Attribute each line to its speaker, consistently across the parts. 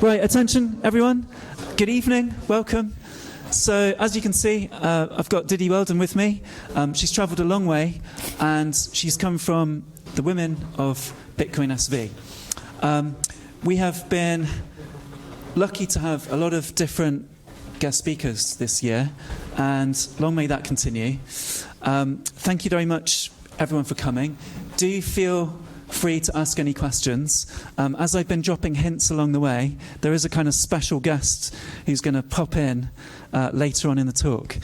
Speaker 1: Right, attention everyone. Good evening, welcome. So as you can see, I've got Diddy Weldon with me. She's travelled a long way and she's come from the Women of Bitcoin SV. We have been lucky to have a lot of different guest speakers this year, and long may that continue. Thank you very much everyone for coming. Do feel free to ask any questions. As I've been dropping hints along the way, there is a kind of special guest who's going to pop in later on in the talk.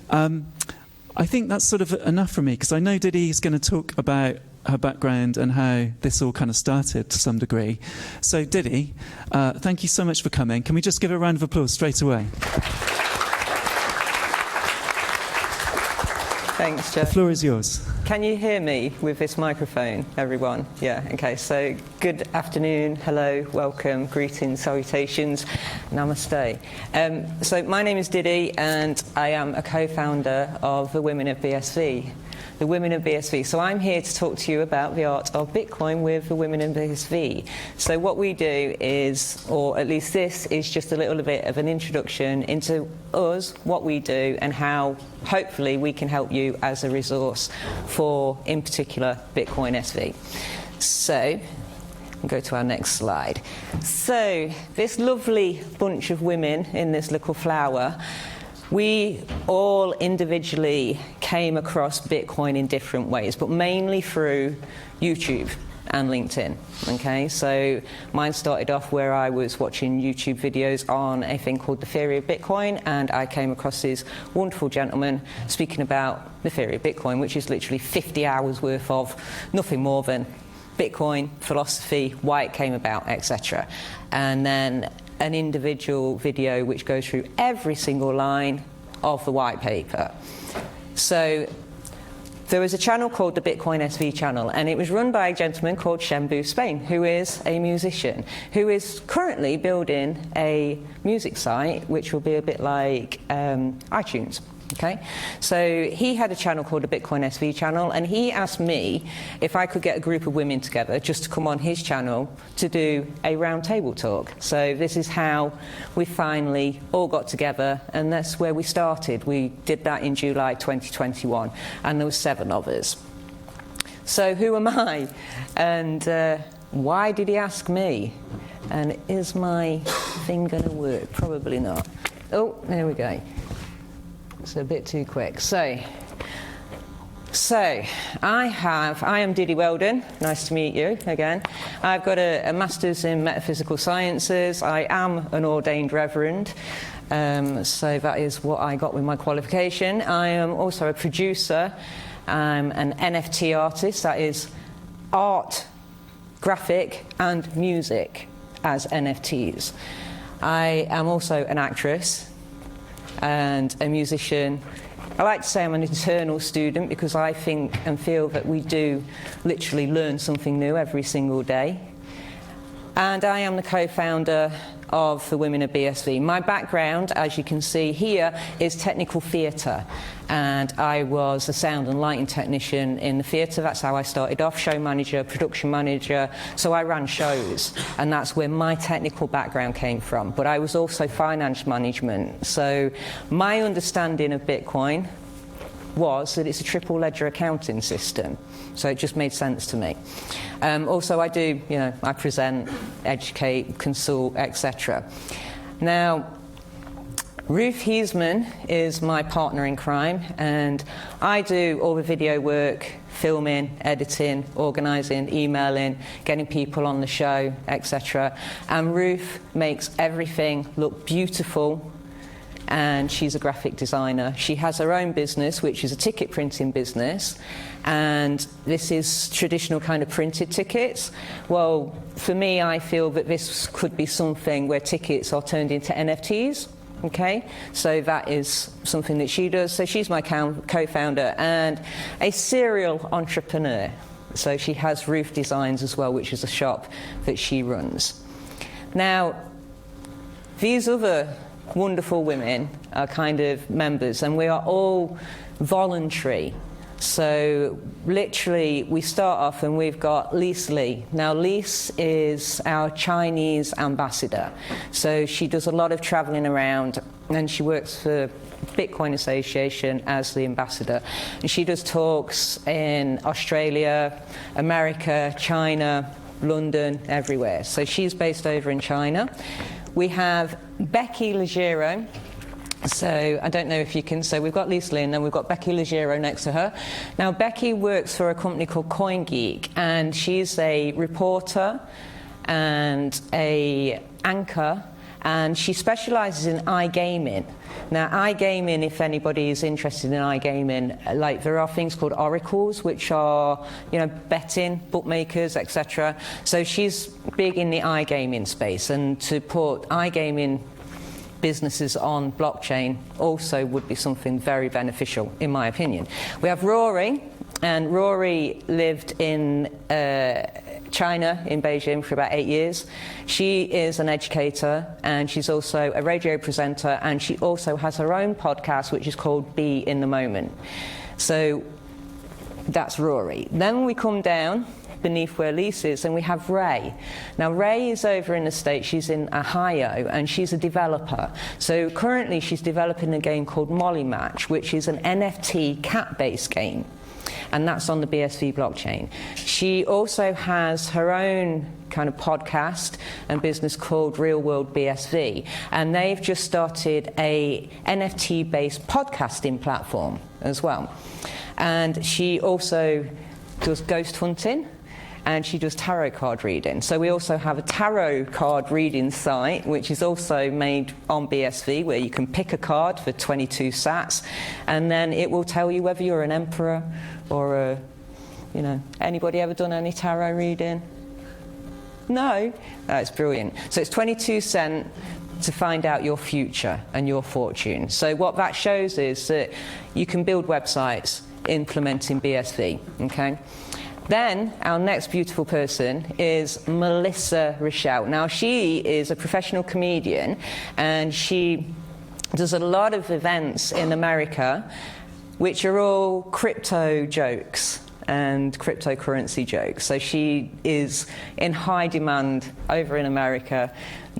Speaker 1: I think that's sort of enough for me, because I know Diddy's going to talk about her background and how this all kind of started to some degree. So Diddy, thank you so much for coming. Can we just give a round of applause straight away?
Speaker 2: Thanks, Jeff.
Speaker 1: The floor is yours.
Speaker 2: Can you hear me with this microphone, everyone? Yeah, okay. So good afternoon, hello, welcome, greetings, salutations, namaste. So my name is Diddy and I am a co-founder of the Women of BSV. The Women of BSV. So I'm here to talk to you about the art of Bitcoin with the Women of BSV. So what we do is, or at least this is just a little bit of an introduction into us, what we do, and how hopefully we can help you as a resource for, in particular, Bitcoin SV. So we'll go to our next slide. So this lovely bunch of women in this little flower, we all individually came across Bitcoin in different ways, but mainly through YouTube and LinkedIn. Okay, so mine started off where I was watching YouTube videos on a thing called the Theory of Bitcoin, and I came across this wonderful gentleman speaking about the Theory of Bitcoin, which is literally 50 hours worth of nothing more than Bitcoin, philosophy, why it came about, etc. And then an individual video which goes through every single line of the white paper. So there was a channel called the Bitcoin SV channel, and it was run by a gentleman called Shembu Spain, who is a musician, who is currently building a music site which will be a bit like iTunes. Okay, so he had a channel called the Bitcoin SV channel, and he asked me if I could get a group of women together just to come on his channel to do a round table talk. So this is how we finally all got together, and that's where we started. We did that in July 2021, and there were 7 of us. So who am I? And why did he ask me? And is my thing going to work? Probably not. Oh, there we go. It's a bit too quick. So I am Diddy Weldon. Nice to meet you again. I've got a Masters in Metaphysical Sciences. I am an ordained reverend. So that is what I got with my qualification. I am also a producer. I'm an NFT artist. That is art, graphic, and music as NFTs. I am also an actress and a musician. I like to say I'm an eternal student, because I think and feel that we do literally learn something new every single day. And I am the co-founder of the Women of BSV. My background, as you can see here, is technical theatre, and I was a sound and lighting technician in the theatre. That's how I started off, show manager, production manager, so I ran shows, and that's where my technical background came from. But I was also finance management, so my understanding of Bitcoin was that it's a triple ledger accounting system, so it just made sense to me. Also I do, I present, educate, consult, etc. Now, Ruth Heisman is my partner in crime, and I do all the video work, filming, editing, organising, emailing, getting people on the show, etc. And Ruth makes everything look beautiful, and she's a graphic designer. She has her own business, which is a ticket printing business, and this is traditional kind of printed tickets. Well, for me, I feel that this could be something where tickets are turned into NFTs. Okay, so that is something that she does. So she's my co-founder and a serial entrepreneur. So she has Ruth Designs as well, which is a shop that she runs. Now, these other wonderful women are kind of members, and we are all voluntary So literally, we start off and we've got Lise Lee. Now, Lise is our Chinese ambassador. So she does a lot of traveling around, and she works for Bitcoin Association as the ambassador. And she does talks in Australia, America, China, London, everywhere. So she's based over in China. We have Becky Legero. So I don't know if you can, so we've got Lise Lee and then we've got Becky Legero next to her. Now Becky works for a company called CoinGeek, and she's a reporter and a anchor, and she specialises in iGaming. Now iGaming, if anybody is interested in iGaming, like there are things called oracles, which are, you know, betting, bookmakers, etc. So she's big in the iGaming space, and to put iGaming businesses on blockchain also would be something very beneficial, in my opinion. We have Rory, and Rory lived in China, in Beijing, for about 8 years. She is an educator, and she's also a radio presenter, and she also has her own podcast, which is called Be in the Moment. So that's Rory. Then we come down beneath where Lise is, and we have Ray. Now Ray is over in the States, she's in Ohio, and she's a developer. So currently she's developing a game called Molly Match, which is an NFT cat-based game, and that's on the BSV blockchain. She also has her own kind of podcast and business called Real World BSV, and they've just started a NFT-based podcasting platform as well. And she also does ghost hunting, and she does tarot card reading. So we also have a tarot card reading site, which is also made on BSV, where you can pick a card for 22 sats, and then it will tell you whether you're an emperor or a, you know, anybody ever done any tarot reading? No? That's brilliant. So it's 22 cents to find out your future and your fortune. So what that shows is that you can build websites implementing BSV, okay? Then our next beautiful person is Melissa Rochelle. Now she is a professional comedian, and she does a lot of events in America which are all crypto jokes and cryptocurrency jokes. So she is in high demand over in America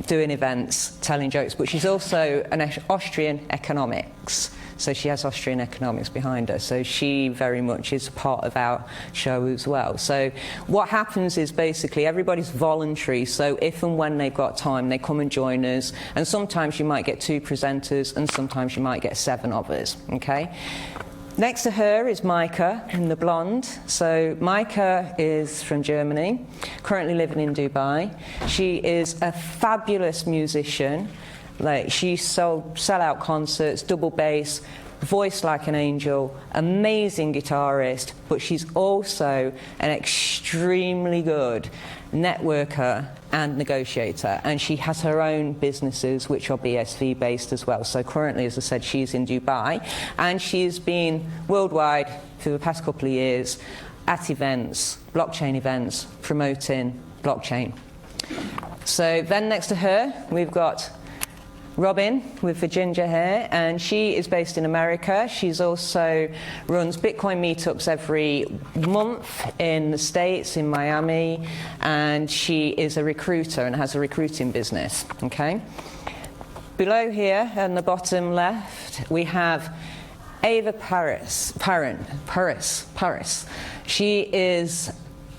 Speaker 2: doing events, telling jokes, but she's also an Austrian economics. So she has Austrian economics behind her. So she very much is part of our show as well. So what happens is basically everybody's voluntary. So if and when they've got time, they come and join us. And sometimes you might get 2 presenters, and sometimes you might get 7 of us, okay? Next to her is Micah, in the blonde. So Micah is from Germany, currently living in Dubai. She is a fabulous musician. Like, she sell out concerts, double bass, voice like an angel, amazing guitarist, but she's also an extremely good networker and negotiator, and she has her own businesses which are BSV based as well. So currently, as I said, she's in Dubai, and she's been worldwide for the past couple of years at events, blockchain events, promoting blockchain. So then next to her, we've got Robin with the ginger hair, and she is based in America. She's also runs Bitcoin meetups every month in the States, in Miami, and she is a recruiter and has a recruiting business, okay? Below here, on the bottom left, we have Ava Porras. She is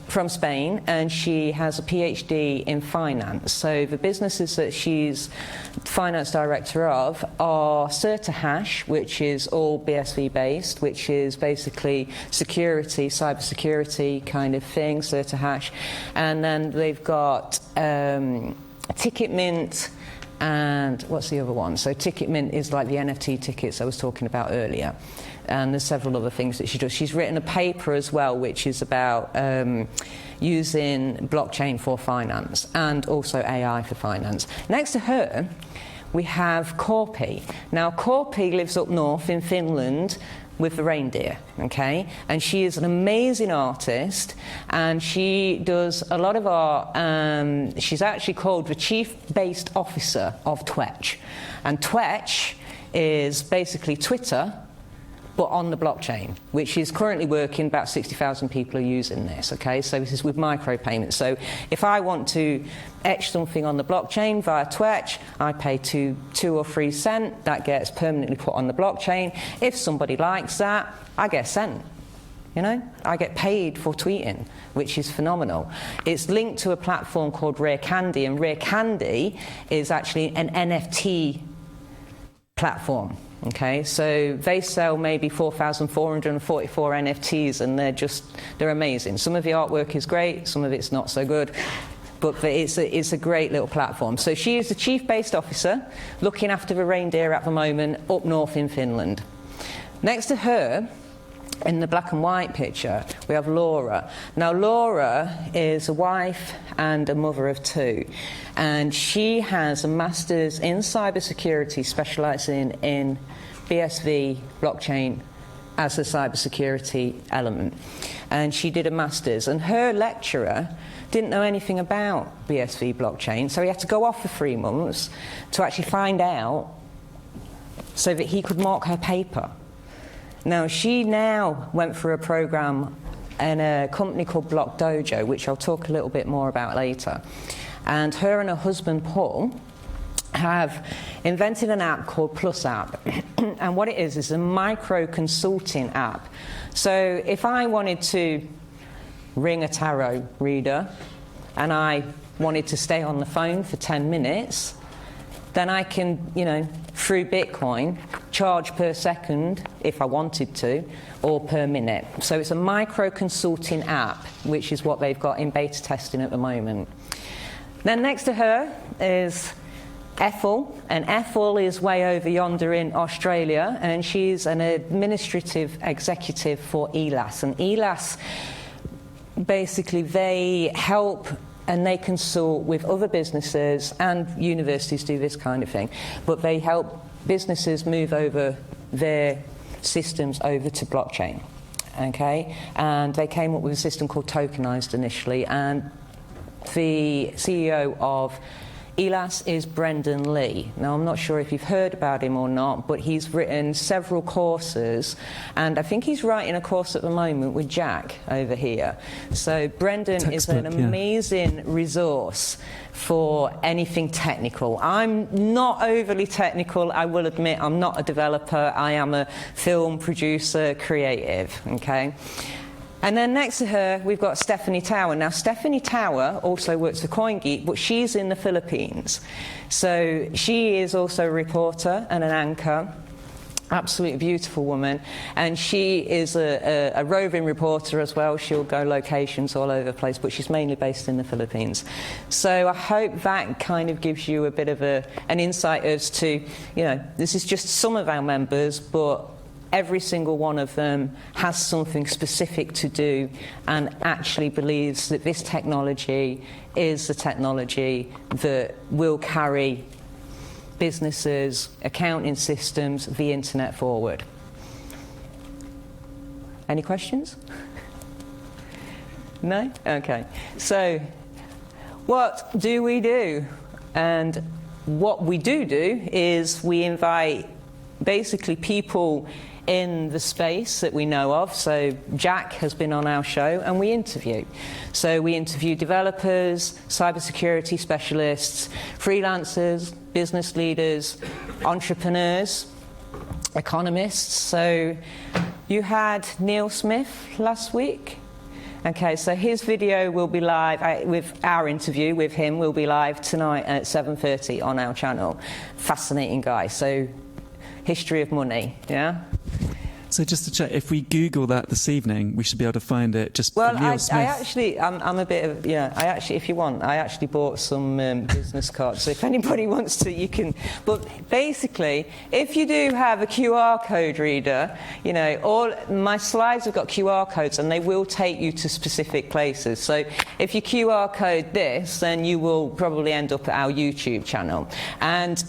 Speaker 2: from Spain, and she has a PhD in finance. So the businesses that she's finance director of are CertaHash, which is all BSV based, which is basically security, cybersecurity kind of thing, CertaHash. And then they've got TicketMint, and what's the other one? So TicketMint is like the NFT tickets I was talking about earlier. And there's several other things that she does. She's written a paper as well, which is about using blockchain for finance and also AI for finance. Next to her, we have Korpi. Now, Korpi lives up north in Finland with the reindeer, okay? And she is an amazing artist, and she does a lot of art. She's actually called the Chief-Based Officer of Twetch. And Twetch is basically Twitter, but on the blockchain, which is currently working. About 60,000 people are using this, okay? So this is with micropayments. So if I want to etch something on the blockchain via Twitch, I pay 2 or 3 cents. That gets permanently put on the blockchain. If somebody likes that, I get a cent. You know, I get paid for tweeting, which is phenomenal. It's linked to a platform called Rare Candy, and Rare Candy is actually an NFT platform. Okay, so they sell maybe 4,444 NFTs, and they're amazing. Some of the artwork is great, some of it's not so good, but it's a great little platform. So she is the Chief Based Officer, looking after the reindeer at the moment, up north in Finland. Next to her, in the black and white picture, we have Laura. Now, Laura is a wife and a mother of 2, and she has a master's in cybersecurity, specialising in BSV blockchain as a cybersecurity element. And she did a master's, and her lecturer didn't know anything about BSV blockchain, so he had to go off for 3 months to actually find out so that he could mark her paper. Now, she now went through a program in a company called Block Dojo, which I'll talk a little bit more about later. And her and her husband, Paul, have invented an app called Plus App. And what it is a micro consulting app. So if I wanted to ring a tarot reader and I wanted to stay on the phone for 10 minutes, then I can, through Bitcoin, charge per second if I wanted to, or per minute. So it's a micro consulting app, which is what they've got in beta testing at the moment. Then next to her is Ethel, and Ethel is way over yonder in Australia, and she's an administrative executive for ELAS. And ELAS, basically, they help and they consult with other businesses, and universities do this kind of thing, but they help businesses move over their systems over to blockchain, okay? And they came up with a system called Tokenized initially, and the CEO of ELAS is Brendan Lee. Now, I'm not sure if you've heard about him or not, but he's written several courses, and I think he's writing a course at the moment with Jack over here. So Brendan is an amazing resource for anything technical. I'm not overly technical, I will admit. I'm not a developer. I am a film producer, creative, okay? And then next to her, we've got Stephanie Tower. Now, Stephanie Tower also works for CoinGeek, but she's in the Philippines. So she is also a reporter and an anchor. Absolutely beautiful woman. And she is a roving reporter as well. She'll go locations all over the place, but she's mainly based in the Philippines. So I hope that kind of gives you a bit of an insight as to, this is just some of our members, but every single one of them has something specific to do and actually believes that this technology is the technology that will carry businesses, accounting systems, the internet forward. Any questions? No? Okay. So, what do we do? And what we do is we invite basically people in the space that we know of. So Jack has been on our show, and we interview. So we interview developers, cybersecurity specialists, freelancers, business leaders, entrepreneurs, economists. So you had Neil Smith last week. Okay, so his video will be live, with our interview with him will be live tonight at 7:30 on our channel. Fascinating guy. So history of money, yeah?
Speaker 1: So just to check, if we Google that this evening, we should be able to find it just
Speaker 2: well,
Speaker 1: Neil Smith.
Speaker 2: I'm a bit of, if you want, I actually bought some business cards. So if anybody wants to, you can. But basically, if you do have a QR code reader, all my slides have got QR codes, and they will take you to specific places. So if you QR code this, then you will probably end up at our YouTube channel. And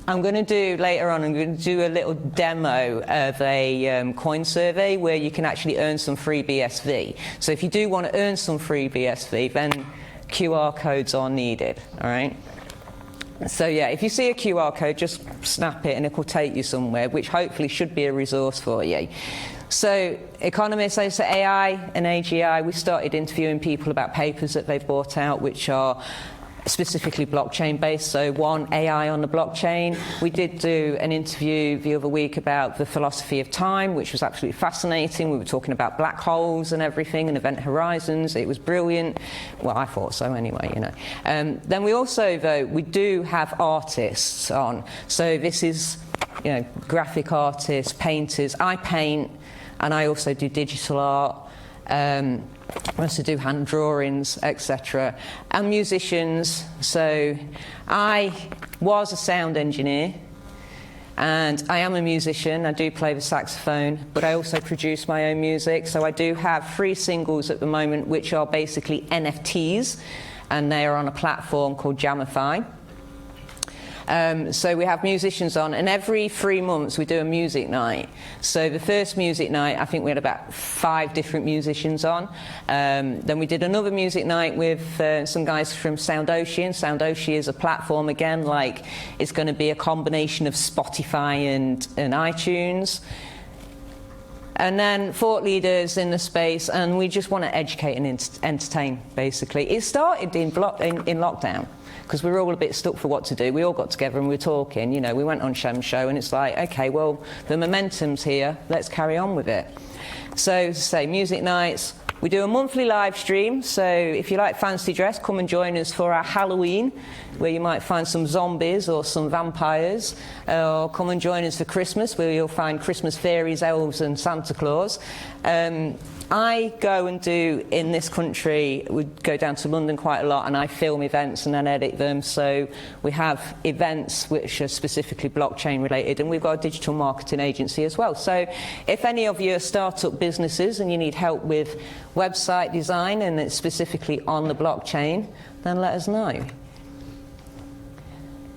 Speaker 2: I'm going to do, later on, I'm going to do a little demo of a coin survey where you can actually earn some free BSV. So if you do want to earn some free BSV, then QR codes are needed, all right? So yeah, if you see a QR code, just snap it and it will take you somewhere, which hopefully should be a resource for you. So economists, as AI and AGI, we started interviewing people about papers that they've brought out, which are specifically blockchain based. So one, AI on the blockchain. We did do an interview the other week about the philosophy of time, which was absolutely fascinating. We were talking about black holes and everything and event horizons. It was brilliant. Well, I thought so anyway, you know. Then we also, though, we do have artists on. So this is, you know, graphic artists, painters. I paint and I also do digital art. I also do hand drawings, etc. And musicians. So I was a sound engineer and I am a musician. I do play the saxophone, but I also produce my own music. So I do have 3 singles at the moment which are basically NFTs, and they are on a platform called Jamify. So we have musicians on, and every 3 months we do a music night. So the first music night, I think we had about 5 different musicians on. Then we did another music night with some guys from Sound Ocean. Sound Ocean is a platform, again, like it's going to be a combination of Spotify and iTunes. And then thought leaders in the space, and we just want to educate and entertain, basically. It started in lockdown, because we were all a bit stuck for what to do. We all got together and we were talking, you know, we went on Shem's show and it's like, okay, well, the momentum's here, let's carry on with it. So, say, music nights, we do a monthly live stream, so if you like fancy dress, come and join us for our Halloween, where you might find some zombies or some vampires, or come and join us for Christmas, where you'll find Christmas fairies, elves and Santa Claus. I go and do, in this country, we go down to London quite a lot, and I film events and then edit them. So we have events which are specifically blockchain related, and we've got a digital marketing agency as well. So if any of you are startup businesses and you need help with website design and it's specifically on the blockchain, then let us know.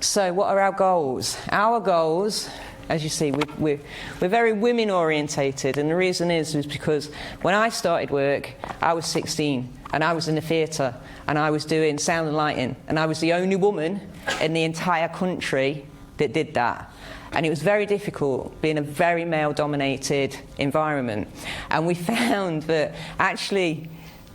Speaker 2: So what are our goals? Our goals, as you see, we're very women orientated, and the reason is because when I started work, I was 16 and I was in the theatre and I was doing sound and lighting, and I was the only woman in the entire country that did that. And it was very difficult being a very male-dominated environment. And we found that actually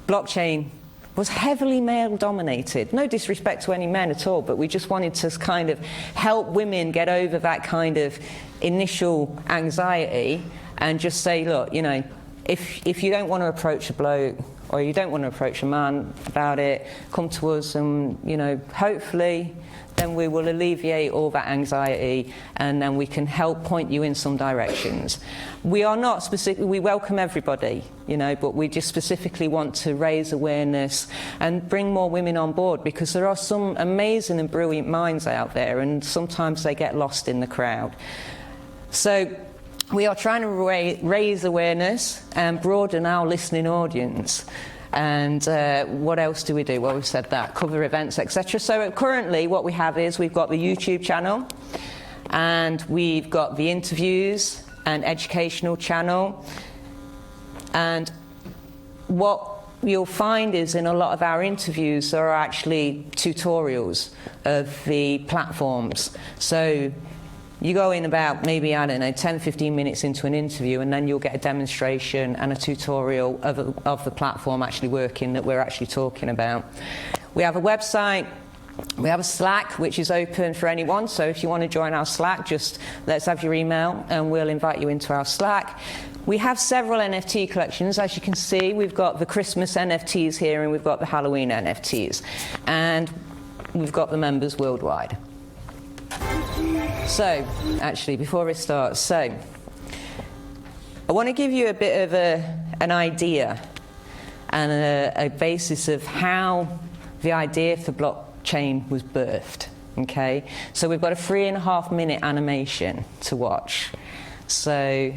Speaker 2: blockchain was heavily male-dominated. No disrespect to any men at all, but we just wanted to kind of help women get over that kind of initial anxiety and just say, look, you know, if you don't want to approach a bloke or you don't want to approach a man about it, come to us and, you know, hopefully then we will alleviate all that anxiety and then we can help point you in some directions. We are not specific, we welcome everybody, you know, but we just specifically want to raise awareness and bring more women on board, because there are some amazing and brilliant minds out there and sometimes they get lost in the crowd. So we are trying to raise awareness and broaden our listening audience. And what else do we do? Well, we've said that, cover events, etc. So currently what we have is we've got the YouTube channel, and we've got the interviews and educational channel. And what you'll find is in a lot of our interviews there are actually tutorials of the platforms. So you go in about maybe, I don't know, 10-15 minutes into an interview, and then you'll get a demonstration and a tutorial of the platform actually working that we're actually talking about. We have a website, we have a Slack which is open for anyone, so if you want to join our Slack, just let's have your email and we'll invite you into our Slack. We have several NFT collections. As you can see, we've got the Christmas NFTs here and we've got the Halloween NFTs, and we've got the members worldwide. So, actually, before it starts, I want to give you a bit of an idea and a basis of how the idea for blockchain was birthed, okay? So we've got a 3.5-minute animation to watch. So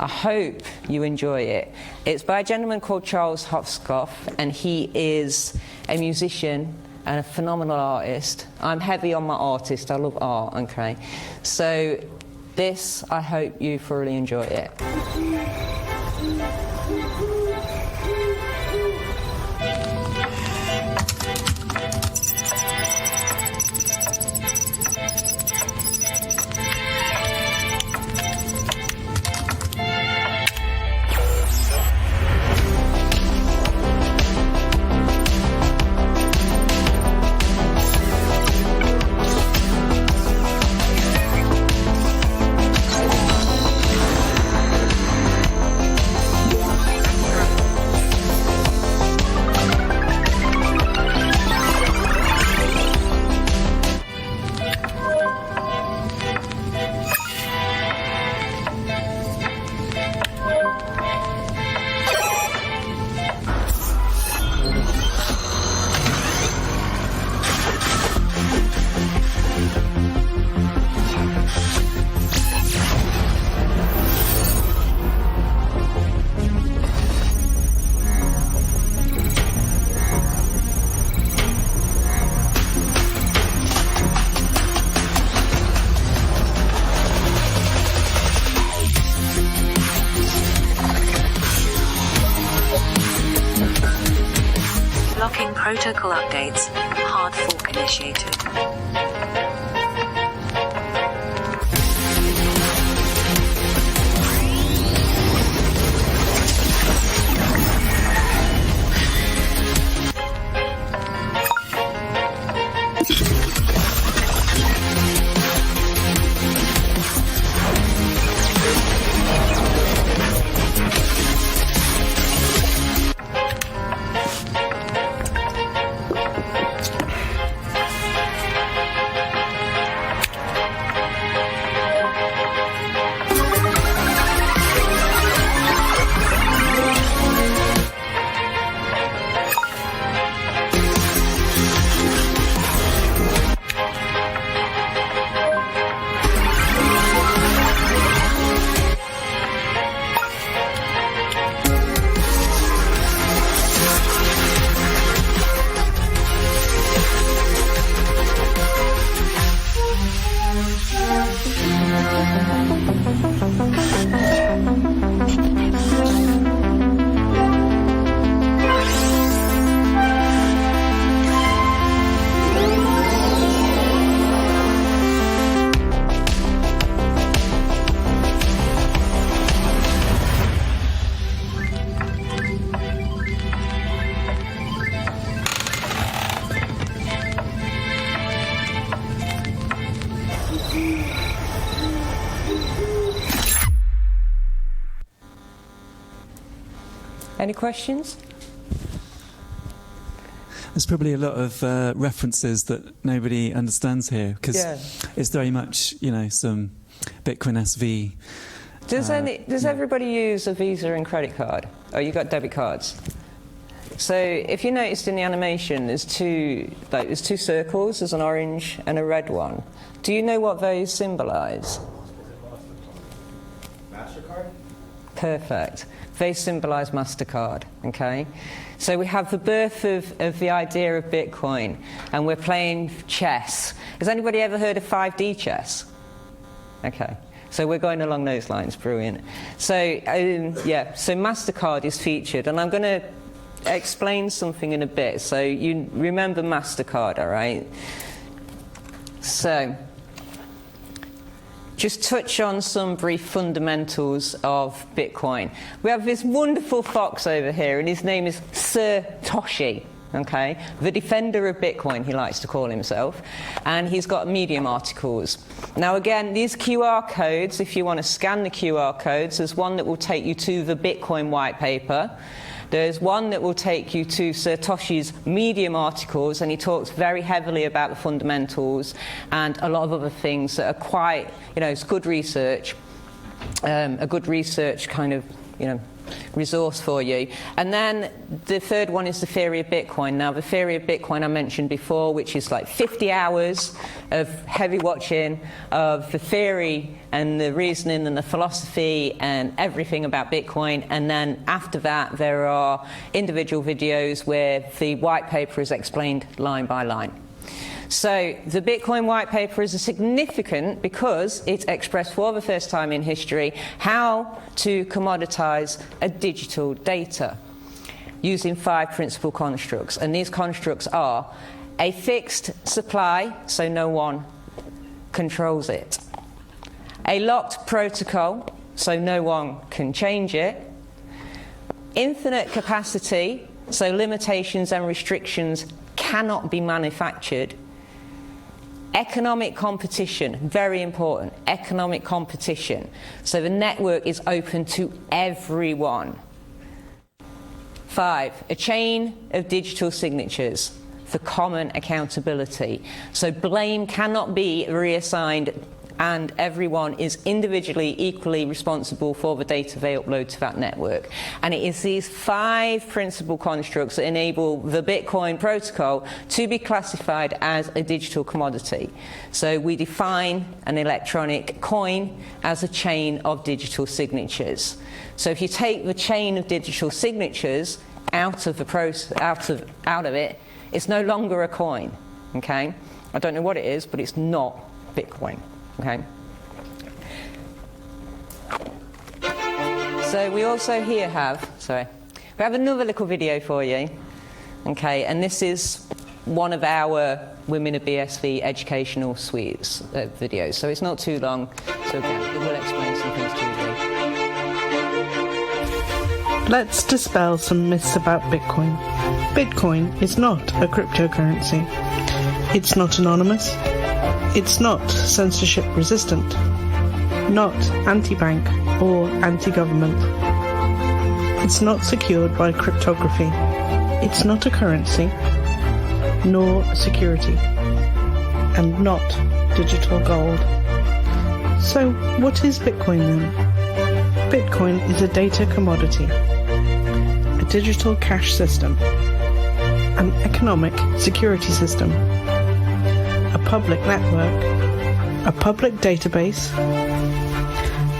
Speaker 2: I hope you enjoy it. It's by a gentleman called Charles Hopscotch, and he is a musician and a phenomenal artist. I'm heavy on my artist, I love art, okay? So this, I hope you thoroughly enjoy it.
Speaker 3: Protocol updates. Hard fork initiated.
Speaker 2: Any questions?
Speaker 1: There's probably a lot of references that nobody understands here, because it's very much, you know, some Bitcoin SV.
Speaker 2: Does everybody use a Visa and credit card? Oh, you got debit cards. So if you noticed in the animation, there's two circles. There's an orange and a red one. Do you know what those symbolise?
Speaker 4: MasterCard?
Speaker 2: Perfect. They symbolise MasterCard, okay? So we have the birth of the idea of Bitcoin, and we're playing chess. Has anybody ever heard of 5D chess? Okay. So we're going along those lines. Brilliant. So, so MasterCard is featured, and I'm going to explain something in a bit. So you remember MasterCard, all right? So just touch on some brief fundamentals of Bitcoin. We have this wonderful fox over here, and his name is Sir Toshi, okay? The defender of Bitcoin, he likes to call himself. And he's got Medium articles. Now again, these QR codes, if you want to scan the QR codes, there's one that will take you to the Bitcoin white paper. There's one that will take you to Sir Toshi's Medium articles, and he talks very heavily about the fundamentals and a lot of other things that are quite, you know, it's good research, a good research kind of, you know, resource for you. And then the third one is the theory of Bitcoin. Now, the theory of Bitcoin I mentioned before, which is like 50 hours of heavy watching of the theory and the reasoning and the philosophy and everything about Bitcoin. And then after that, there are individual videos where the white paper is explained line by line. So the Bitcoin white paper is significant because it expressed for the first time in history how to commoditize a digital data using 5 principal constructs. And these constructs are a fixed supply, so no one controls it. A locked protocol, so no one can change it. Infinite capacity, so limitations and restrictions cannot be manufactured. Economic competition, very important, economic competition. So the network is open to everyone. 5, a chain of digital signatures for common accountability. So blame cannot be reassigned, and everyone is individually equally responsible for the data they upload to that network. And it is these 5 principal constructs that enable the Bitcoin protocol to be classified as a digital commodity. So we define an electronic coin as a chain of digital signatures. So if you take the chain of digital signatures out of it, it's no longer a coin, okay? I don't know what it is, but it's not Bitcoin. Okay. So we also here have, we have another little video for you. Okay, and this is one of our Women of BSV educational suites videos, so it's not too long. So again, it will explain some things to you.
Speaker 4: Let's dispel some myths about Bitcoin. Bitcoin is not a cryptocurrency. It's not anonymous. It's not censorship resistant. Not anti-bank or anti-government. It's not secured by cryptography. It's not a currency, nor security, and not digital gold. So what is Bitcoin then? Bitcoin is a data commodity, a digital cash system, an economic security system, a public network, a public database,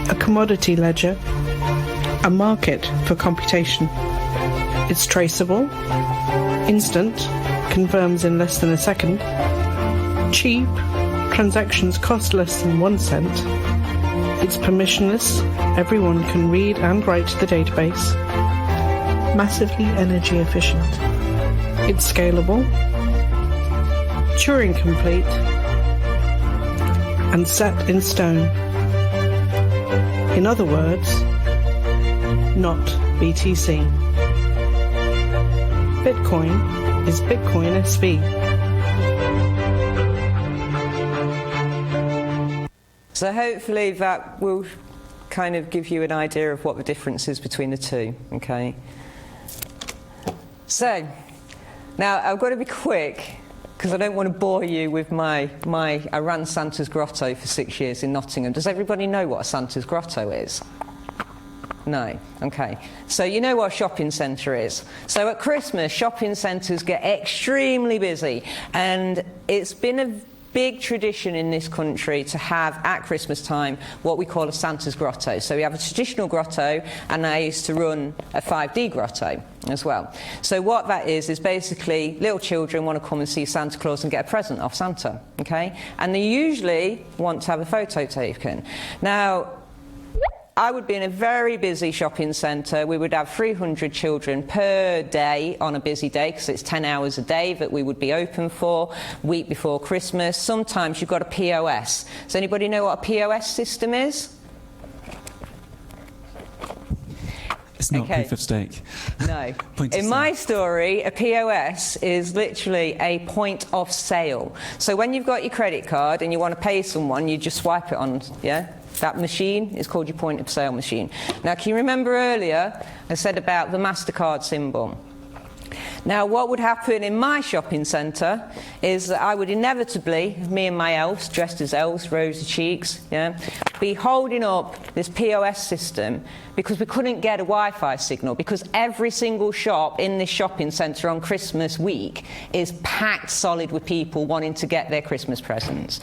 Speaker 4: a commodity ledger, a market for computation. It's traceable, instant, confirms in less than a second, cheap, transactions cost less than 1 cent, it's permissionless, everyone can read and write to the database, massively energy efficient, it's scalable, Turing complete, and set in stone. In other words, not BTC. Bitcoin is Bitcoin SV.
Speaker 2: So hopefully that will kind of give you an idea of what the difference is between the two, okay? So, now I've got to be quick, because I don't want to bore you with I ran Santa's Grotto for 6 years in Nottingham. Does everybody know what a Santa's Grotto is? No. Okay. So you know what a shopping centre is. So at Christmas, shopping centres get extremely busy, and it's been a big tradition in this country to have at Christmas time what we call a Santa's Grotto. So we have a traditional grotto, and I used to run a 5D grotto as well. So what that is basically little children want to come and see Santa Claus and get a present off Santa, okay? And they usually want to have a photo taken. Now, I would be in a very busy shopping centre. We would have 300 children per day on a busy day, because it's 10 hours a day that we would be open for, week before Christmas. Sometimes you've got a POS. Does anybody know what a POS system is?
Speaker 1: It's not
Speaker 2: Okay.
Speaker 1: proof of stake.
Speaker 2: No.
Speaker 1: Point of
Speaker 2: In
Speaker 1: sale.
Speaker 2: my story, a POS is literally a point of sale. So when you've got your credit card and you want to pay someone, you just swipe it on, yeah? That machine is called your point of sale machine. Now, can you remember earlier I said about the MasterCard symbol? Now, what would happen in my shopping centre is that I would inevitably, me and my elves, dressed as elves, rosy cheeks, yeah, be holding up this POS system because we couldn't get a Wi-Fi signal, because every single shop in this shopping centre on Christmas week is packed solid with people wanting to get their Christmas presents.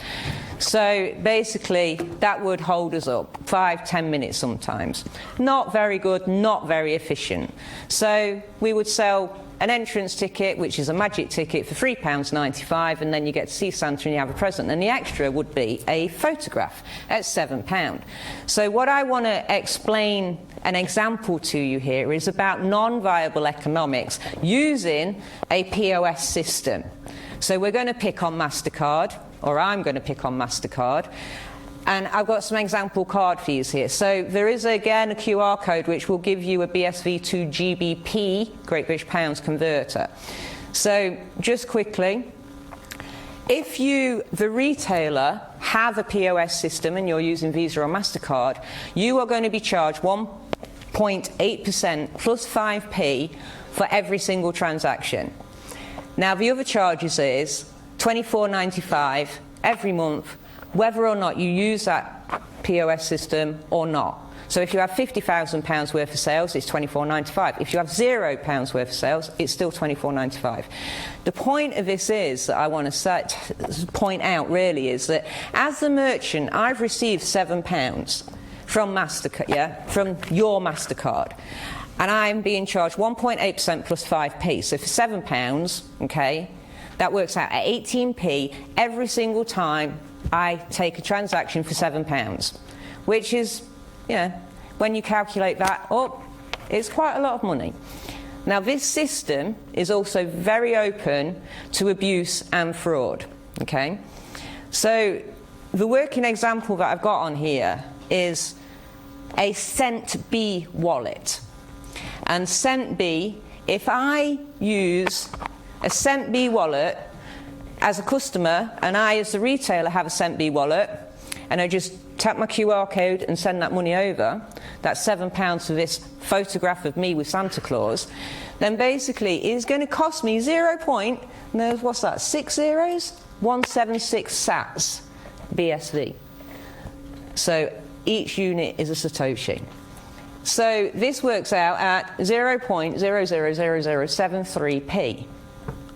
Speaker 2: So basically, that would hold us up 5-10 minutes sometimes. Not very good, not very efficient. So we would sell an entrance ticket, which is a magic ticket, for £3.95, and then you get to see Santa and you have a present. And the extra would be a photograph at £7. So what I want to explain an example to you here is about non-viable economics using a POS system. So we're going to pick on MasterCard, or I'm going to pick on MasterCard. And I've got some example card fees here. So there is, again, a QR code which will give you a BSV to GBP, Great British Pounds converter. So just quickly, if you, the retailer, have a POS system and you're using Visa or MasterCard, you are going to be charged 1.8% plus 5p for every single transaction. Now, the other charges is £24.95 every month, whether or not you use that POS system or not. So if you have £50,000 worth of sales, it's £24.95. If you have £0 worth of sales, it's still £24.95. The point of this is, that I want to point out really, is that as the merchant, I've received £7 from MasterCard, yeah, from your MasterCard, and I'm being charged 1.8% plus 5p. So for £7, okay, that works out at 18p every single time I take a transaction for £7, which is, yeah, when you calculate that up, it's quite a lot of money. Now, this system is also very open to abuse and fraud, okay? So the working example that I've got on here is a CentB wallet. And CentB, if I use a CentB wallet as a customer, and I as the retailer have a CentB wallet, and I just tap my QR code and send that money over, that's £7 for this photograph of me with Santa Claus, then basically it's going to cost me 6 zeros? 176 sats BSV. So each unit is a Satoshi. So this works out at 0.000073p,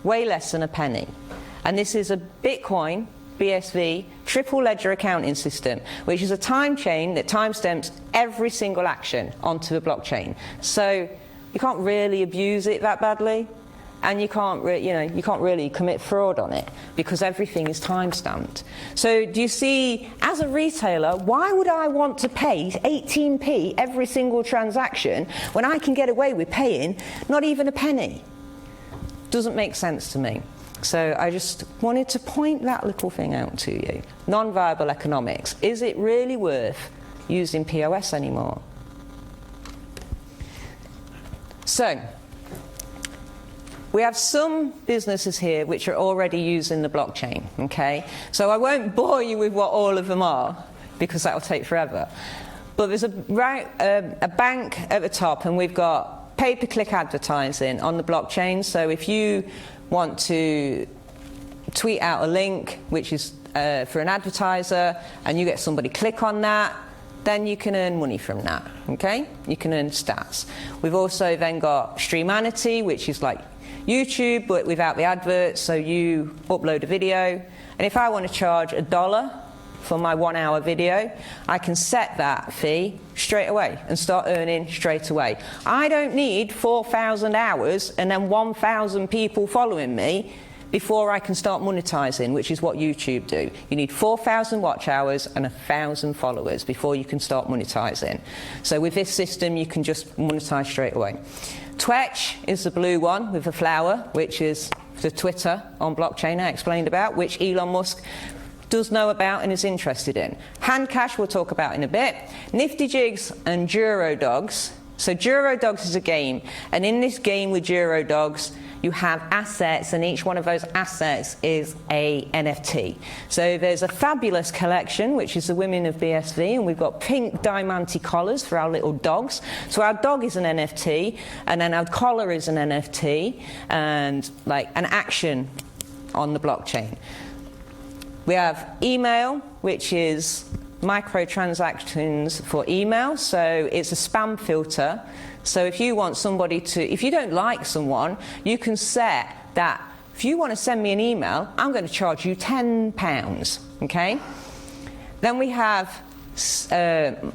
Speaker 2: way less than a penny. And this is a Bitcoin BSV triple ledger accounting system, which is a time chain that timestamps every single action onto the blockchain. So you can't really abuse it that badly, and you can't really commit fraud on it because everything is timestamped. So do you see, as a retailer, why would I want to pay 18p every single transaction when I can get away with paying not even a penny? Doesn't make sense to me. So I just wanted to point that little thing out to you. Non-viable economics. Is it really worth using POS anymore? So we have some businesses here which are already using the blockchain, okay? So I won't bore you with what all of them are, because that will take forever. But there's a bank at the top, and we've got pay-per-click advertising on the blockchain. So if you want to tweet out a link which is for an advertiser, and you get somebody click on that, then you can earn money from that, okay? You can earn stats. We've also then got Streamanity, which is like YouTube but without the adverts, so you upload a video, and if I want to charge $1 for my 1 hour video, I can set that fee straight away and start earning straight away. I don't need 4,000 hours and then 1,000 people following me before I can start monetizing, which is what YouTube do. You need 4,000 watch hours and 1,000 followers before you can start monetizing. So with this system, you can just monetize straight away. Twitch is the blue one with the flower, which is the Twitter on blockchain I explained about, which Elon Musk does know about and is interested in. Handcash we'll talk about in a bit. Nifty Jigs and Juro Dogs. So Juro Dogs is a game, and in this game with Juro Dogs, you have assets, and each one of those assets is a NFT. So there's a fabulous collection, which is the Women of BSV, and we've got pink diamante collars for our little dogs. So our dog is an NFT, and then our collar is an NFT, and like an action on the blockchain. We have email, which is microtransactions for email, so it's a spam filter. So if you want somebody to, if you don't like someone, you can set that if you want to send me an email, I'm going to charge you £10, okay? Then we have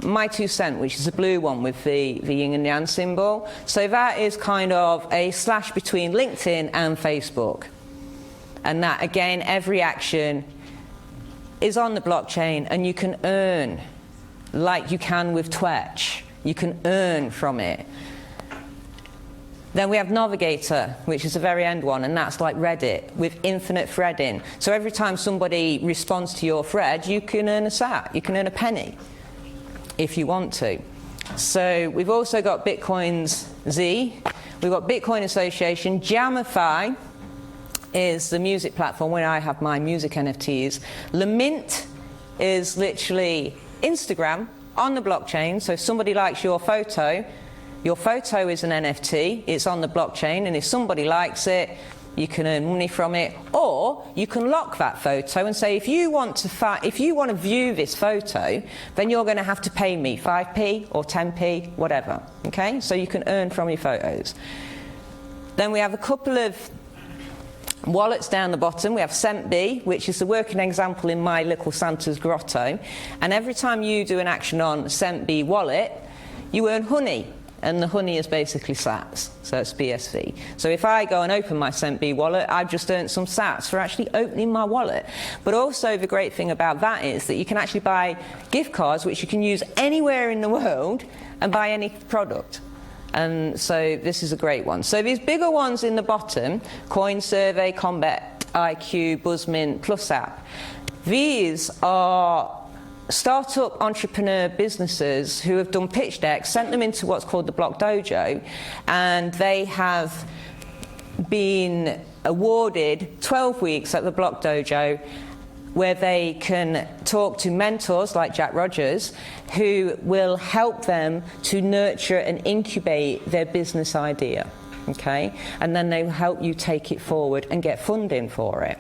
Speaker 2: my 2 cent, which is a blue one with the yin and yang symbol. So that is kind of a slash between LinkedIn and Facebook. And that, again, every action is on the blockchain, and you can earn like you can with Twitch. You can earn from it. Then we have Navigator, which is the very end one, and that's like Reddit with infinite threading. So every time somebody responds to your thread, you can earn a sat, you can earn a penny if you want to. So we've also got Bitcoin's Z, we've got Bitcoin Association, Jamify is the music platform where I have my music NFTs. Lamint is literally Instagram on the blockchain, so if somebody likes your photo is an NFT, it's on the blockchain, and if somebody likes it, you can earn money from it. Or you can lock that photo and say, if you want to view this photo, then you're going to have to pay me 5p or 10p, whatever, okay? So you can earn from your photos. Then we have a couple of wallets down the bottom. We have CentB, which is the working example in my little Santa's grotto, and every time you do an action on CentB wallet, you earn honey, and the honey is basically sats, so it's BSV. So if I go and open my CentB wallet, I've just earned some sats for actually opening my wallet. But also the great thing about that is that you can actually buy gift cards which you can use anywhere in the world and buy any product. And so this is a great one. So these bigger ones in the bottom, Coin Survey, Combat IQ, Buzzmint, Plus App, these are startup entrepreneur businesses who have done pitch decks, sent them into what's called the Block Dojo, and they have been awarded 12 weeks at the Block Dojo where they can talk to mentors like Jack Rogers who will help them to nurture and incubate their business idea, okay? And then they will help you take it forward and get funding for it.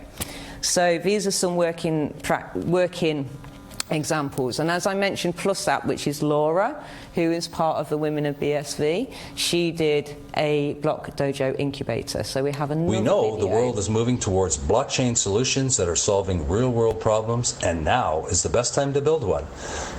Speaker 2: So these are some working examples. And as I mentioned, Plus App, which is Laura, who is part of the Women of BSV, she did a Block Dojo incubator. So we have another
Speaker 5: We know
Speaker 2: video.
Speaker 5: the world is moving towards blockchain solutions that are solving real-world problems, and now is the best time to build one.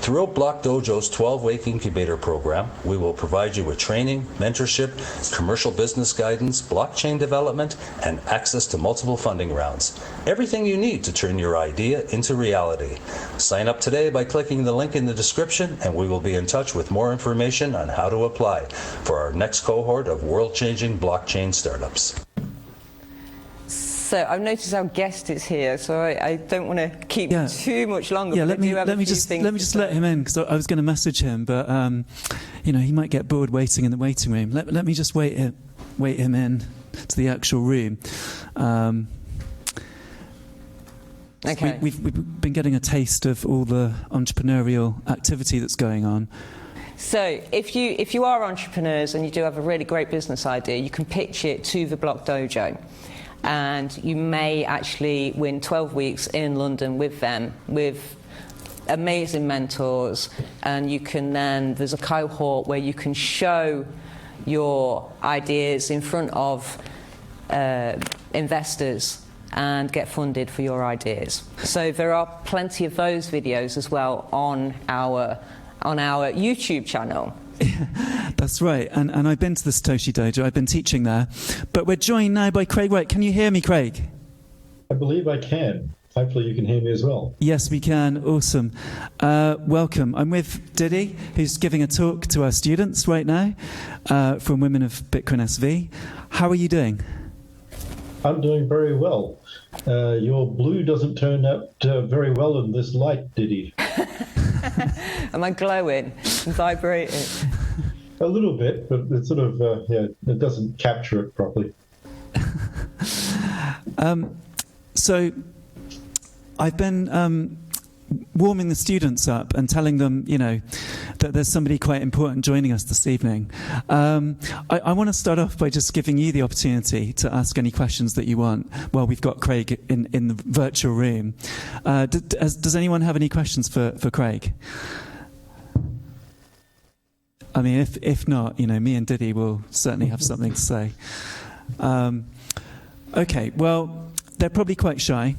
Speaker 5: Through Block Dojo's 12-week incubator program, we will provide you with training, mentorship, commercial business guidance, blockchain development, and access to multiple funding rounds. Everything you need to turn your idea into reality. Sign up today by clicking the link in the description, and we will be in touch with more information on how to apply for our next cohort of world-changing blockchain startups.
Speaker 2: So I've noticed our guest is here, so I don't want to keep too much longer.
Speaker 1: Yeah,
Speaker 2: but
Speaker 1: let me just let him in, because I was going to message him, but you know, he might get bored waiting in the waiting room. Let me just wait him in to the actual room.
Speaker 2: Okay.
Speaker 1: So we've been getting a taste of all the entrepreneurial activity that's going on.
Speaker 2: So if you are entrepreneurs and you do have a really great business idea, you can pitch it to the Block Dojo, and you may actually win 12 weeks in London with them, with amazing mentors, and you can then, there's a cohort where you can show your ideas in front of investors and get funded for your ideas. So there are plenty of those videos as well on our YouTube channel.
Speaker 1: That's right, and I've been to the Satoshi Dojo, I've been teaching there, but we're joined now by Craig Wright. Can you hear me, Craig?
Speaker 6: I believe I can. Hopefully you can hear me as well.
Speaker 1: Yes, we can. Awesome. Welcome. I'm with Diddy, who's giving a talk to our students right now from Women of Bitcoin SV. How are you doing?
Speaker 6: I'm doing very well. Your blue doesn't turn out very well in this light, Diddy.
Speaker 2: Am I glowing and vibrating?
Speaker 6: A little bit, but it's sort of, it doesn't capture it properly.
Speaker 1: So I've been warming the students up and telling them, you know, that there's somebody quite important joining us this evening. I want to start off by just giving you the opportunity to ask any questions that you want while we've got Craig in the virtual room. Does anyone have any questions for Craig? I mean, if not, you know, me and Diddy will certainly have something to say. Okay, well, they're probably quite shy.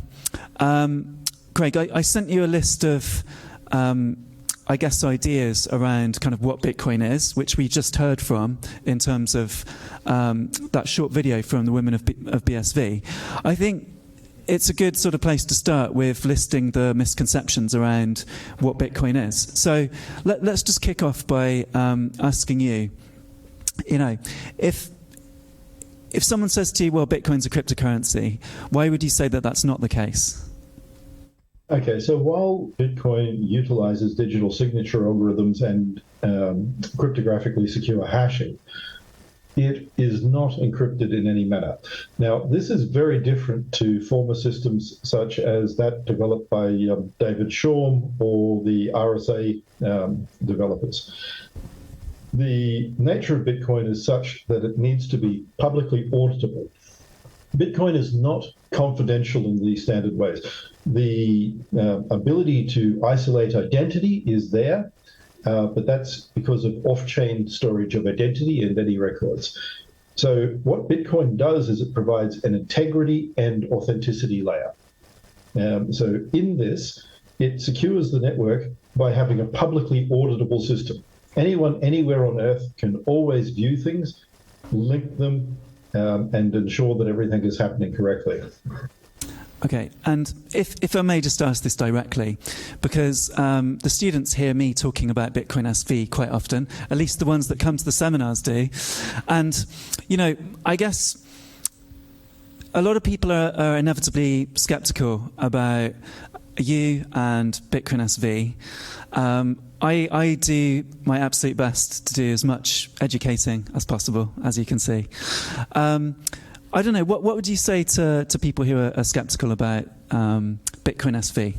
Speaker 1: Craig, I sent you a list of, I guess, ideas around kind of what Bitcoin is, which we just heard from in terms of that short video from the Women of BSV. I think it's a good sort of place to start with listing the misconceptions around what Bitcoin is. So let's just kick off by asking you, you know, if someone says to you, well, Bitcoin's a cryptocurrency, why would you say that that's not the case?
Speaker 6: Okay, so while Bitcoin utilizes digital signature algorithms and cryptographically secure hashing, it is not encrypted in any manner. Now, this is very different to former systems such as that developed by David Shorm or the RSA developers. The nature of Bitcoin is such that it needs to be publicly auditable. Bitcoin is not confidential in the standard ways. The ability to isolate identity is there, but that's because of off-chain storage of identity and any records. So what Bitcoin does is it provides an integrity and authenticity layer. So in this, it secures the network by having a publicly auditable system. Anyone anywhere on Earth can always view things, link them, and ensure that everything is happening correctly.
Speaker 1: Okay, and if I may just ask this directly, because the students hear me talking about Bitcoin SV quite often, at least the ones that come to the seminars do, and, you know, I guess a lot of people are inevitably skeptical about you and Bitcoin SV. I do my absolute best to do as much educating as possible, as you can see. I don't know, what would you say to people who are skeptical about Bitcoin SV?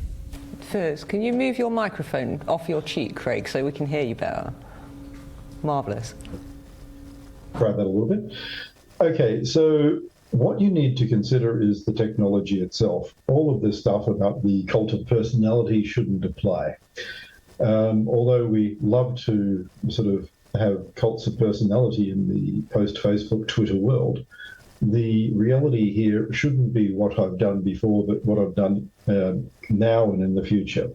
Speaker 2: First, can you move your microphone off your cheek, Craig, so we can hear you better? Marvellous.
Speaker 6: Try that a little bit. Okay, so what you need to consider is the technology itself. All of this stuff about the cult of personality shouldn't apply. Although we love to sort of have cults of personality in the post-Facebook, Twitter world, the reality here shouldn't be what I've done before, but what I've done now and in the future.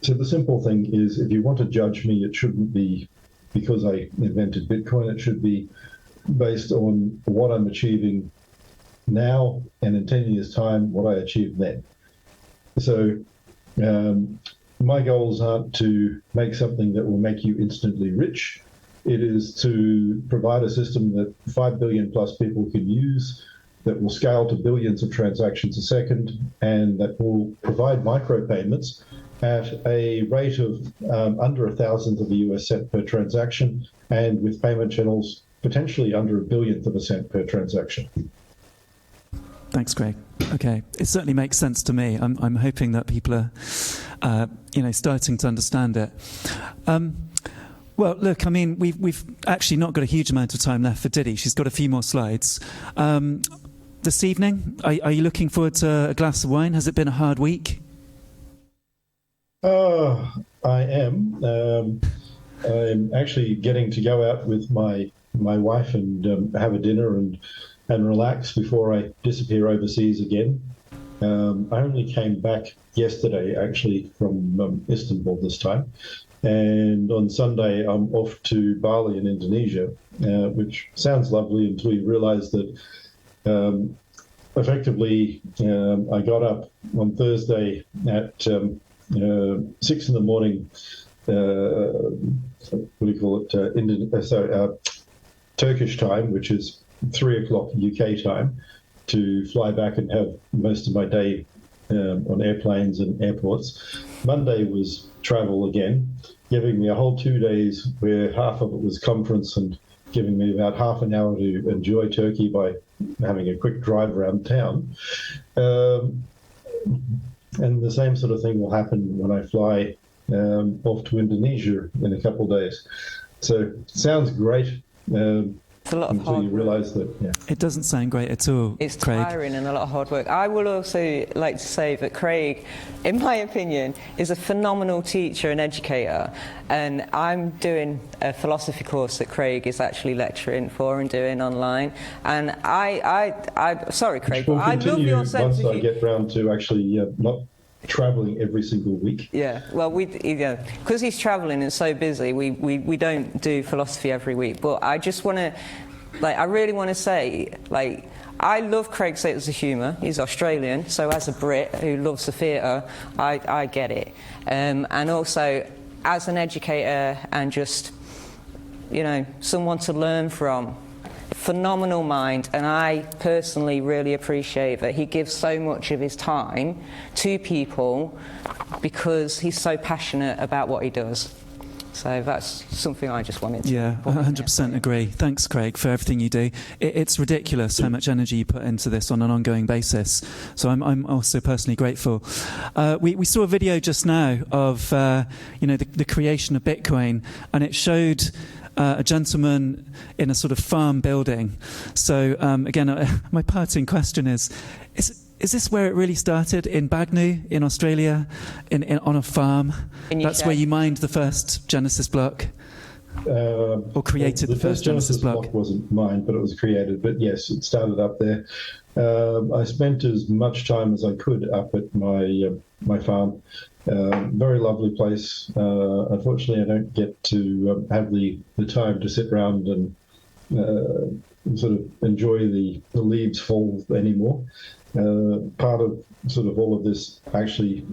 Speaker 6: So the simple thing is, if you want to judge me, it shouldn't be because I invented Bitcoin. It should be based on what I'm achieving now, and in 10 years' time, what I achieved then. So my goals aren't to make something that will make you instantly rich. It is to provide a system that 5 billion plus people can use, that will scale to billions of transactions a second, and that will provide micropayments at a rate of under 1,000th of a US cent per transaction, and with payment channels potentially under 1/1000th of a cent per transaction.
Speaker 1: Thanks, Craig. Okay, it certainly makes sense to me. I'm hoping that people are, starting to understand it. Well, look, I mean, we've actually not got a huge amount of time left for Diddy. She's got a few more slides. This evening, are you looking forward to a glass of wine? Has it been a hard week?
Speaker 6: I am. I'm actually getting to go out with my wife and have a dinner and relax before I disappear overseas again. I only came back yesterday, actually, from Istanbul this time. And on Sunday, I'm off to Bali in Indonesia, which sounds lovely until you realize that effectively I got up on Thursday at 6 in the morning, Turkish time, which is 3 o'clock UK time, to fly back and have most of my day on airplanes and airports. Monday was travel again, giving me a whole 2 days where half of it was conference and giving me about half an hour to enjoy Turkey by having a quick drive around town. And the same sort of thing will happen when I fly off to Indonesia in a couple of days. So it sounds great.
Speaker 2: It's a lot of hard work.
Speaker 6: Until you realise that, yeah.
Speaker 1: It doesn't sound great at all,
Speaker 2: It's
Speaker 1: Craig.
Speaker 2: tiring and a lot of hard work. I would also like to say that Craig, in my opinion, is a phenomenal teacher and educator. And I'm doing a philosophy course that Craig is actually lecturing for and doing online. And sorry, Craig, but I love your sense of...
Speaker 6: Once I get round to actually not travelling every single week.
Speaker 2: Yeah, well, because he's travelling and so busy, we don't do philosophy every week. But I just want to, I really want to say, I love Craig's sense of humour. He's Australian, so as a Brit who loves the theatre, I get it. And also, as an educator and just, someone to learn from, phenomenal mind, and I personally really appreciate that he gives so much of his time to people because he's so passionate about what he does. So that's something I just wanted to...
Speaker 1: Yeah, 100% agree. Thanks, Craig, for everything you do. It's ridiculous how much energy you put into this on an ongoing basis. So I'm also personally grateful. We saw a video just now of the creation of Bitcoin, and it showed a gentleman in a sort of farm building. So again, my parting question is this where it really started, in Bagnu in Australia, on a farm? That's where you mined the first Genesis block, or created the first Genesis block?
Speaker 6: Wasn't mined, but it was created. But yes, it started up there. I spent as much time as I could up at my farm. Very lovely place. Unfortunately, I don't get to have the time to sit around and sort of enjoy the leaves fall anymore. Part of sort of all of this actually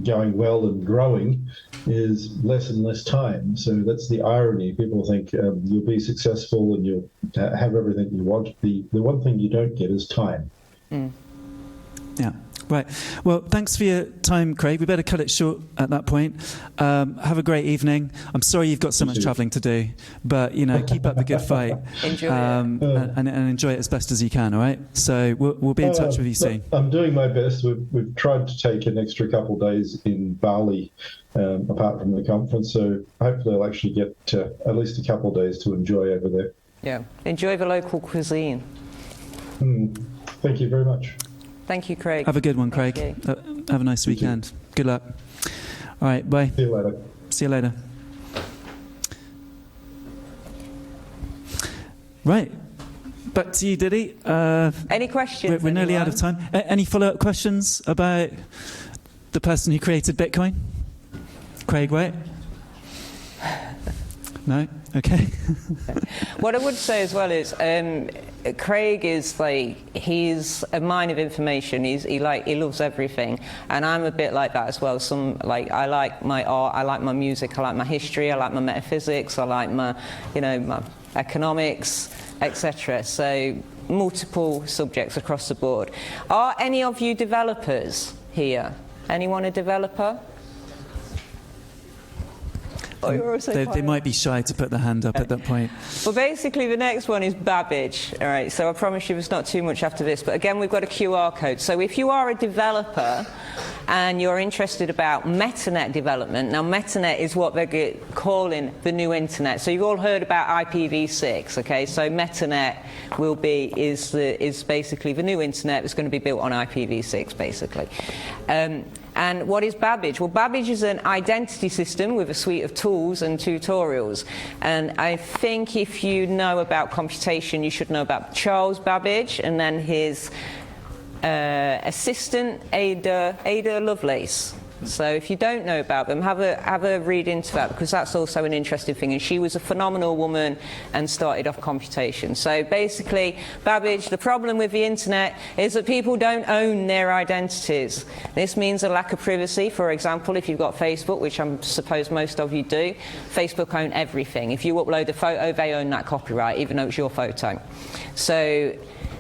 Speaker 6: going well and growing is less and less time. So that's the irony. People think you'll be successful and you'll have everything you want. The one thing you don't get is time.
Speaker 1: Yeah. Right. Well, thanks for your time, Craig. We better cut it short at that point. Have a great evening. I'm sorry you've got so much travelling to do, but, you know, keep up the good fight.
Speaker 2: Enjoy it.
Speaker 1: And enjoy it as best as you can, all right? So we'll be in touch with you soon.
Speaker 6: I'm doing my best. We've tried to take an extra couple of days in Bali, apart from the conference, so hopefully I'll actually get at least a couple of days to enjoy over there.
Speaker 2: Yeah. Enjoy the local cuisine.
Speaker 6: Thank you very much.
Speaker 2: Thank you, Craig.
Speaker 1: Have a good one, Craig. Have a nice weekend. Good luck. All right, bye.
Speaker 6: See you later.
Speaker 1: See you later. Right. Back to you, Diddy.
Speaker 2: Any questions?
Speaker 1: We're nearly out of time. Any follow-up questions about the person who created Bitcoin? Craig, wait. No? Okay.
Speaker 2: What I would say as well is Craig is like, he's a mine of information. He loves everything, and I'm a bit like that as well. I like my art, I like my music, I like my history, I like my metaphysics, I like my my economics, etc. So multiple subjects across the board. Are any of you developers here? Anyone a developer?
Speaker 1: They might be shy to put their hand up at that point.
Speaker 2: Well, basically, the next one is Babbage. All right, so I promise you there's not too much after this. But again, we've got a QR code. So if you are a developer and you're interested about MetaNet development, now MetaNet is what they're calling the new internet. So you've all heard about IPv6, okay? So MetaNet is basically the new internet that's going to be built on IPv6, basically. And what is Babbage? Well, Babbage is an identity system with a suite of tools and tutorials. And I think if you know about computation, you should know about Charles Babbage and then his assistant, Ada Lovelace. So if you don't know about them, have a read into that, because that's also an interesting thing. And she was a phenomenal woman and started off computation. So basically, Babbage, the problem with the internet is that people don't own their identities. This means a lack of privacy. For example, if you've got Facebook, which I suppose most of you do, Facebook own everything. If you upload a photo, they own that copyright, even though it's your photo.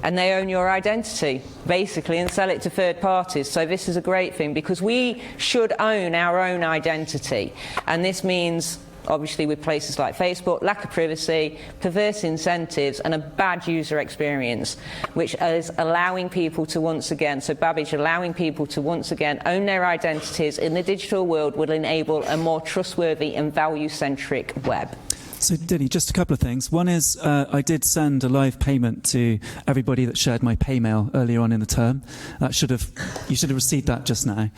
Speaker 2: And they own your identity, basically, and sell it to third parties. So this is a great thing, because we should own our own identity. And this means, obviously, with places like Facebook, lack of privacy, perverse incentives, and a bad user experience, which is allowing people to once again, so Babbage allowing people to once again own their identities in the digital world will enable a more trustworthy and value-centric web.
Speaker 1: So, Diddy, just a couple of things. One is I did send a live payment to everybody that shared my Paymail earlier on in the term. You should have received that just now.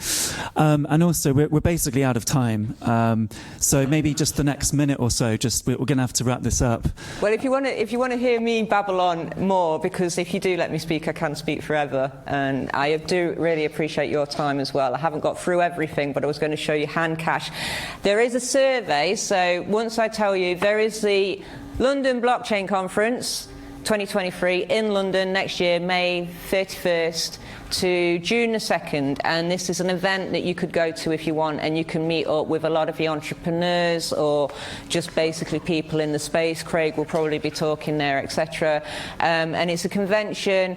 Speaker 1: And also, we're basically out of time. So maybe just the next minute or so, we're going to have to wrap this up.
Speaker 2: Well, if you want to hear me babble on more, because if you do let me speak, I can speak forever. And I do really appreciate your time as well. I haven't got through everything, but I was going to show you hand cash. There is a survey, so once I tell you, there is the London Blockchain Conference 2023 in London next year, May 31st to June the 2nd, and this is an event that you could go to if you want, and you can meet up with a lot of the entrepreneurs or just basically people in the space. Craig will probably be talking there, etc. And it's a convention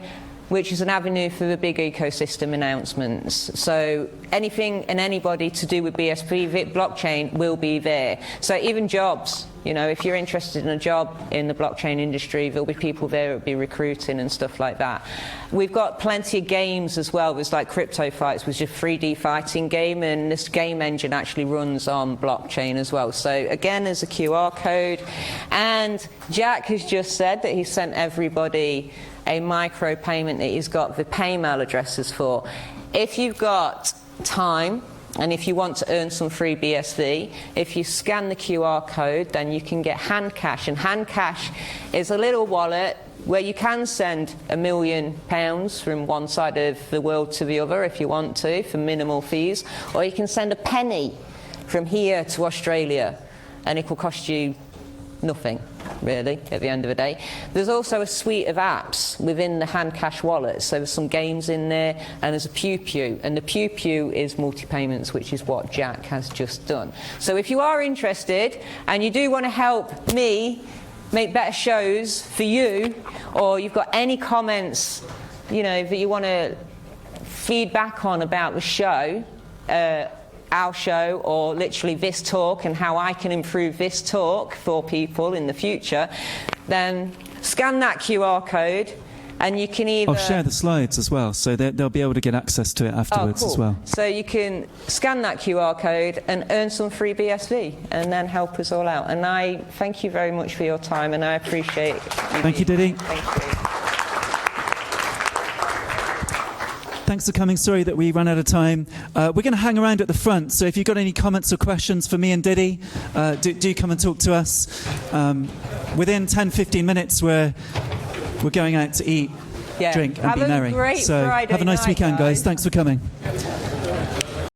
Speaker 2: which is an avenue for the big ecosystem announcements. So anything and anybody to do with BSV, blockchain, will be there. So even jobs, if you're interested in a job in the blockchain industry, there'll be people there who'll be recruiting and stuff like that. We've got plenty of games as well. There's like Crypto Fights, which is a 3D fighting game, and this game engine actually runs on blockchain as well. So again, there's a QR code. And Jack has just said that he sent everybody a micro payment that he's got the Paymail addresses for. If you've got time, and if you want to earn some free BSV, if you scan the QR code, then you can get hand cash. And hand cash is a little wallet where you can send £1 million from one side of the world to the other if you want to, for minimal fees, or you can send a penny from here to Australia, and it will cost you nothing. really, at the end of the day. There's also a suite of apps within the hand cash wallet. So there's some games in there, and there's a Pew Pew. And the Pew Pew is multi-payments, which is what Jack has just done. So if you are interested, and you do want to help me make better shows for you, or you've got any comments, you know, that you want to feedback on about the show, our show, or literally this talk and how I can improve this talk for people in the future, then scan that QR code and you can either...
Speaker 1: I'll share the slides as well, so they'll be able to get access to it afterwards as well.
Speaker 2: So you can scan that QR code and earn some free BSV and then help us all out. And I thank you very much for your time, and I appreciate it.
Speaker 1: Thank you, Diddy.
Speaker 2: Thank you.
Speaker 1: Thanks for coming. Sorry that we ran out of time. We're going to hang around at the front, so if you've got any comments or questions for me and Diddy, do come and talk to us. Within 10-15 minutes, we're going out to eat, drink, and
Speaker 2: have
Speaker 1: be merry.
Speaker 2: Great
Speaker 1: so
Speaker 2: Friday
Speaker 1: have a nice
Speaker 2: night,
Speaker 1: weekend, guys. Thanks for coming.